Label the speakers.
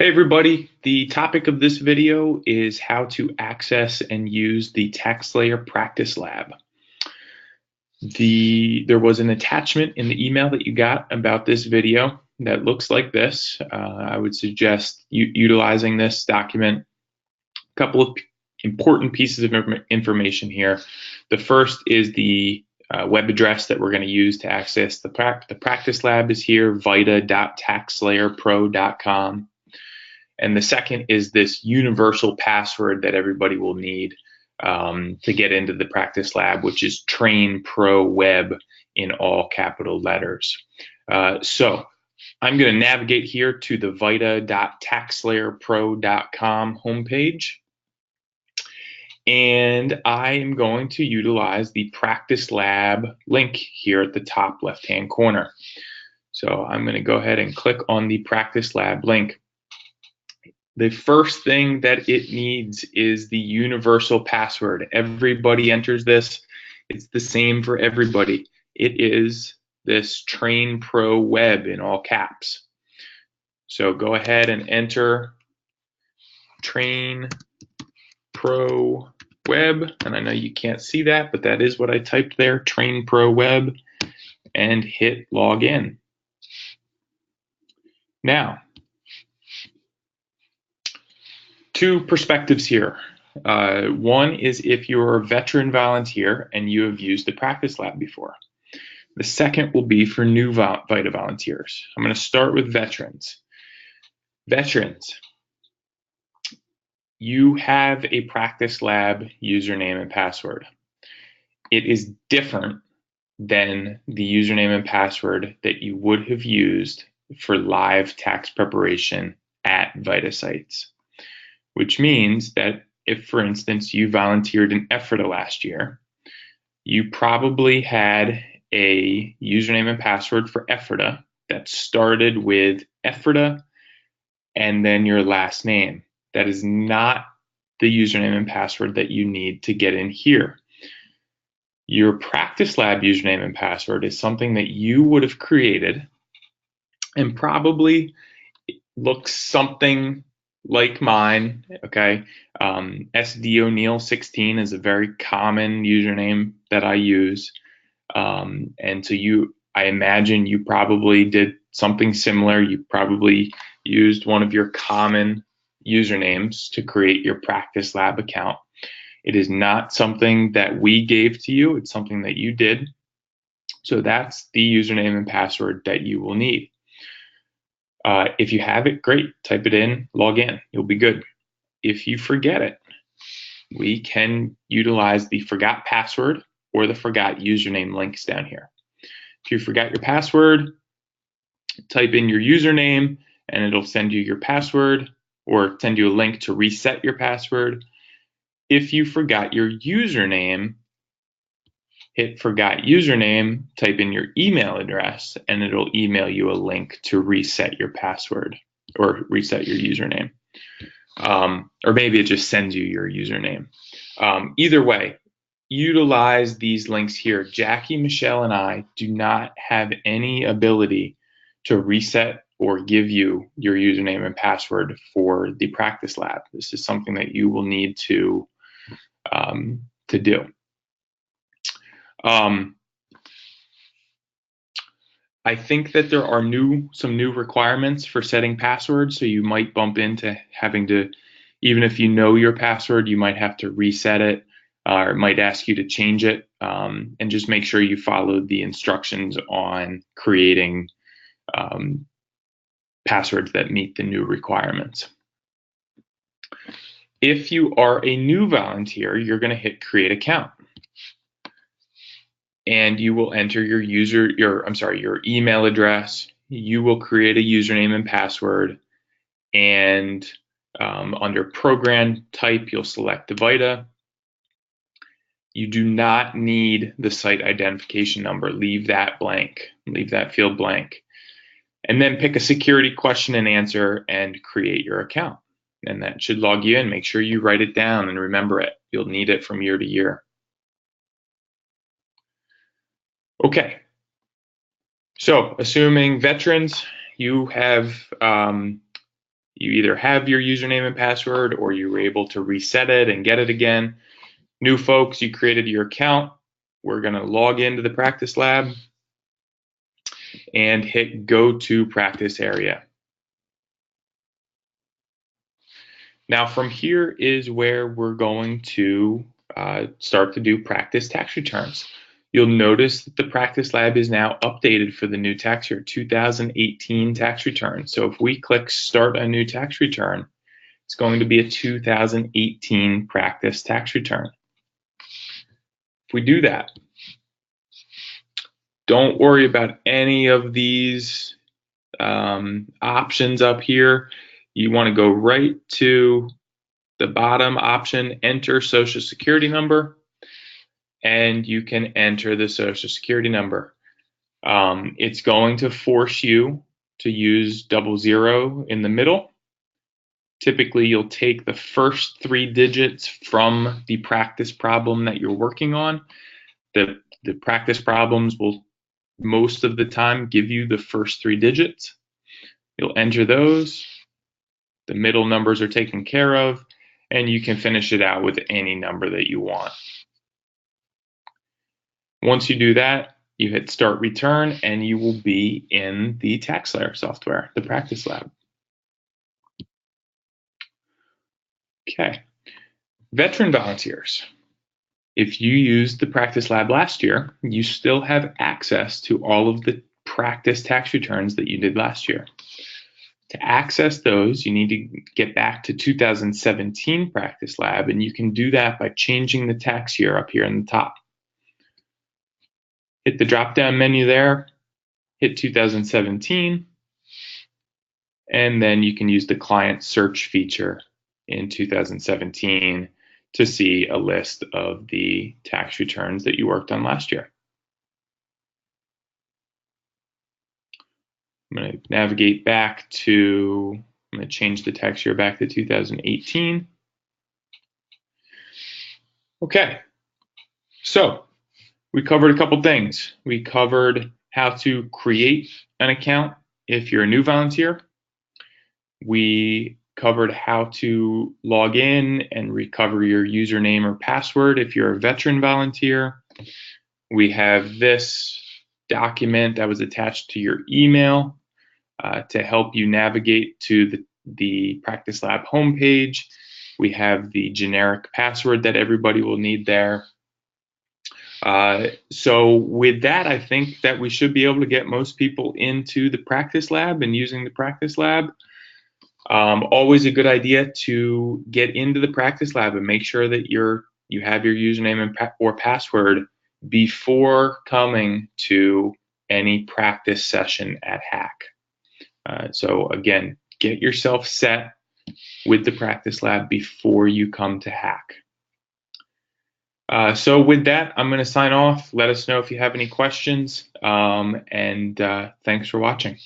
Speaker 1: Hey everybody, the topic of this video is how to access and use the TaxSlayer Practice Lab. There was an attachment in the email that you got about this video that looks like this. I would suggest utilizing this document. A couple of important pieces of information here. The first is the web address that we're going to use to access the practice lab is here, vita.taxslayerpro.com. And the second is this universal password that everybody will need to get into the practice lab, which is Train Pro Web in all capital letters. So I'm going to navigate here to the vita.taxslayerpro.com homepage. And I am going to utilize the practice lab link here at the top left-hand corner. So I'm going to go ahead and click on the practice lab link. The first thing that it needs is the universal password. Everybody enters this. It's the same for everybody. It is this Train Pro Web in all caps. So go ahead and enter Train Pro Web. And I know you can't see that, but that is what I typed there, Train Pro Web, and hit login. Now, two perspectives here. One is if you're a veteran volunteer and you have used the practice lab before. The second will be for new VITA volunteers. I'm going to start with veterans. Veterans, you have a practice lab username and password. It is different than the username and password that you would have used for live tax preparation at VITA sites. Which means that if, for instance, you volunteered in VITA last year, you probably had a username and password for VITA that started with VITA and then your last name. That is not the username and password that you need to get in here. Your practice lab username and password is something that you would have created and probably looks something like mine, okay? SD O'Neill 16 is a very common username that I use. And so I imagine you probably did something similar. You probably used one of your common usernames to create your practice lab account. It is not something that we gave to you. It's something that you did. So that's the username and password that you will need. If you have it, great, type it in, log in, you'll be good. If you forget it, we can utilize the forgot password or the forgot username links down here. If you forgot your password, type in your username and it'll send you your password or send you a link to reset your password. If you forgot your username, hit forgot username, type in your email address, and it'll email you a link to reset your password or reset your username. Or maybe it just sends you your username. Either way, utilize these links here. Jackie, Michelle, and I do not have any ability to reset or give you your username and password for the practice lab. This is something that you will need to do. I think that there are some new requirements for setting passwords, so you might bump into having to, even if you know your password, you might have to reset it, or it might ask you to change it, and just make sure you follow the instructions on creating passwords that meet the new requirements. If you are a new volunteer, you're going to hit create account. And you will enter your your email address. You will create a username and password. And under program type, you'll select the VITA. You do not need the site identification number. Leave that blank. Leave that field blank. And then pick a security question and answer and create your account. And that should log you in. Make sure you write it down and remember it. You'll need it from year to year. Okay, so assuming veterans, you have you either have your username and password or you were able to reset it and get it again. New folks, you created your account. We're going to log into the practice lab and hit go to practice area. Now from here is where we're going to start to do practice tax returns. You'll notice that the practice lab is now updated for the new tax year 2018 tax return. So if we click start a new tax return, it's going to be a 2018 practice tax return. If we do that, don't worry about any of these options up here. You want to go right to the bottom option, enter Social Security number, and you can enter the Social Security number. It's going to force you to use 00 in the middle. Typically, you'll take the first 3 digits from the practice problem that you're working on. The practice problems will most of the time give you the first 3 digits. You'll enter those. The middle numbers are taken care of, and you can finish it out with any number that you want. Once you do that, you hit start return and you will be in the TaxSlayer software, the practice lab. Okay, veteran volunteers. If you used the practice lab last year, you still have access to all of the practice tax returns that you did last year. To access those, you need to get back to 2017 practice lab, and you can do that by changing the tax year up here in the top. Hit the drop-down menu there, hit 2017, and then you can use the client search feature in 2017 to see a list of the tax returns that you worked on last year. I'm going to navigate back to, I'm going to change the tax year back to 2018. Okay, so we covered a couple things. We covered how to create an account if you're a new volunteer. We covered how to log in and recover your username or password if you're a veteran volunteer. We have this document that was attached to your email to help you navigate to the Practice Lab homepage. We have the generic password that everybody will need there. So with that, I think that we should be able to get most people into the Practice Lab and using the Practice Lab. Always a good idea to get into the Practice Lab and make sure that you have your username or password before coming to any practice session at Hack. So again, get yourself set with the Practice Lab before you come to Hack. So with that, I'm going to sign off. Let us know if you have any questions, and thanks for watching.